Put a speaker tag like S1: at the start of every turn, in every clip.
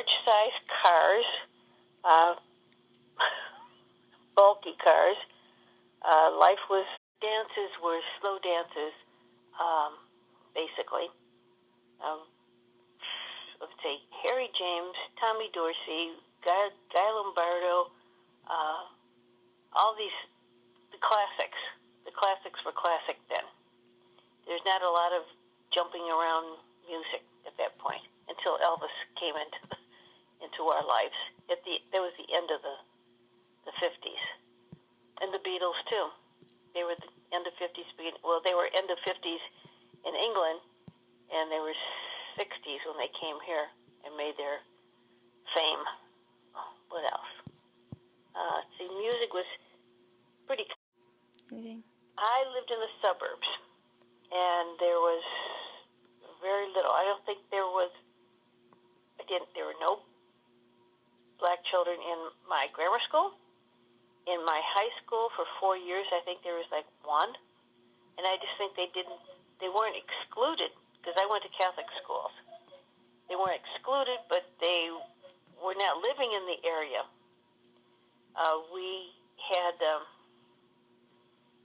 S1: large-sized cars, bulky cars. Life was, dances were slow dances, basically. Let's say Harry James, Tommy Dorsey, Guy Lombardo, all these, the classics. The classics were classic then. There's not a lot of jumping around music at that point until Elvis came into our lives. That was the end of the 50s. And the Beatles, too. They were the end of 50s. Well, they were end of 50s in England, and they were 60s when they came here and made their fame. What else? See, music was pretty...
S2: Anything?
S1: I lived in the suburbs, and there was very little. I don't think there were no black children in my grammar school. In my high school for 4 years, I think there was like one, and I just think they weren't excluded, because I went to Catholic schools. They weren't excluded, but they were not living in the area. We had,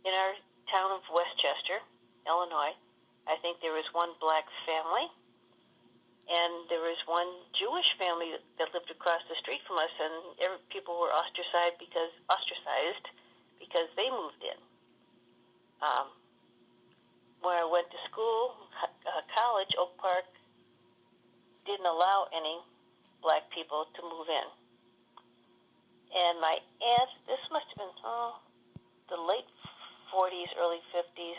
S1: in our town of Westchester, Illinois, I think there was one black family, and there was one Jewish family that lived across the street from us, and people were ostracized because they moved in. When I went to school, college, Oak Park didn't allow any black people to move in. And my aunt, this must have been the late 40s, early 50s,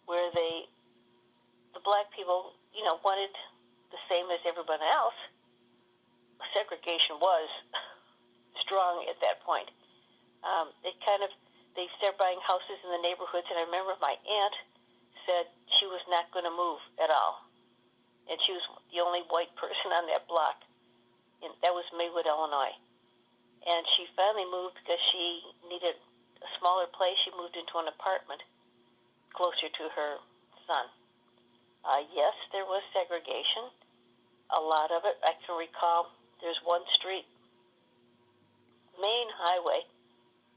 S1: where the black people, wanted the same as everyone else. Segregation was strong at that point. They started buying houses in the neighborhoods, and I remember my aunt said she was not going to move at all. And she was the only white person on that block. And that was Maywood, Illinois. And she finally moved because she needed a smaller place. She moved into an apartment closer to her son. Yes, there was segregation. A lot of it. I can recall there's one street, main highway,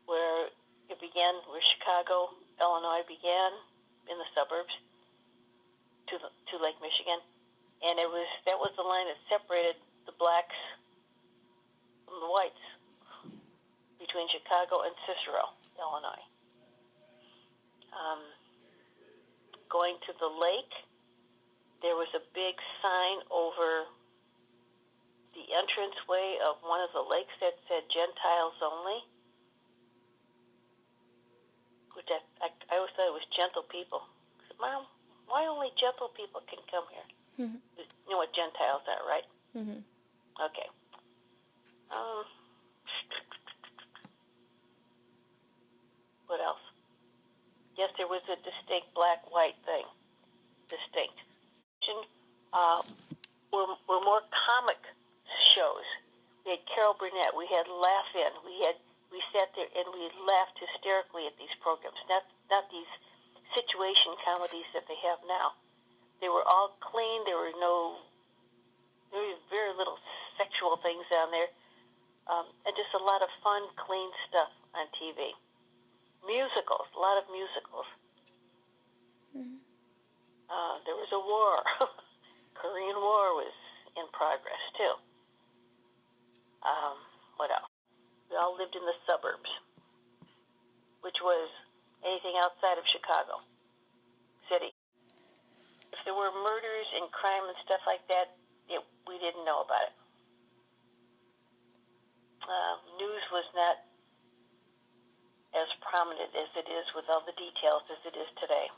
S1: where it began, where Chicago, Illinois began in the suburbs to Lake Michigan. And that was the line that separated the blacks from the whites between Chicago and Cicero, Illinois. Going to the lake, there was a big sign over the entranceway of one of the lakes that said Gentiles only, which I always thought it was gentle people. I said, Mom, why only gentle people can come here?
S2: Mm-hmm.
S1: You know what Gentiles are, right?
S2: Mm-hmm.
S1: Okay. What else? Yes, there was a distinct black-white thing. Distinct. Were more comic shows. We had Carol Burnett. We had Laugh-In. We sat there and we laughed hysterically at these programs. Not these situation comedies that they have now. They were all clean. There was very little sexual things on there, and just a lot of fun, clean stuff on TV. Musicals, a lot of musicals.
S2: Mm-hmm.
S1: There was a war. Korean War was in progress, too. What else? We all lived in the suburbs, which was anything outside of Chicago City. If there were murders and crime and stuff like that, we didn't know about it. News was not as prominent as it is with all the details as it is today.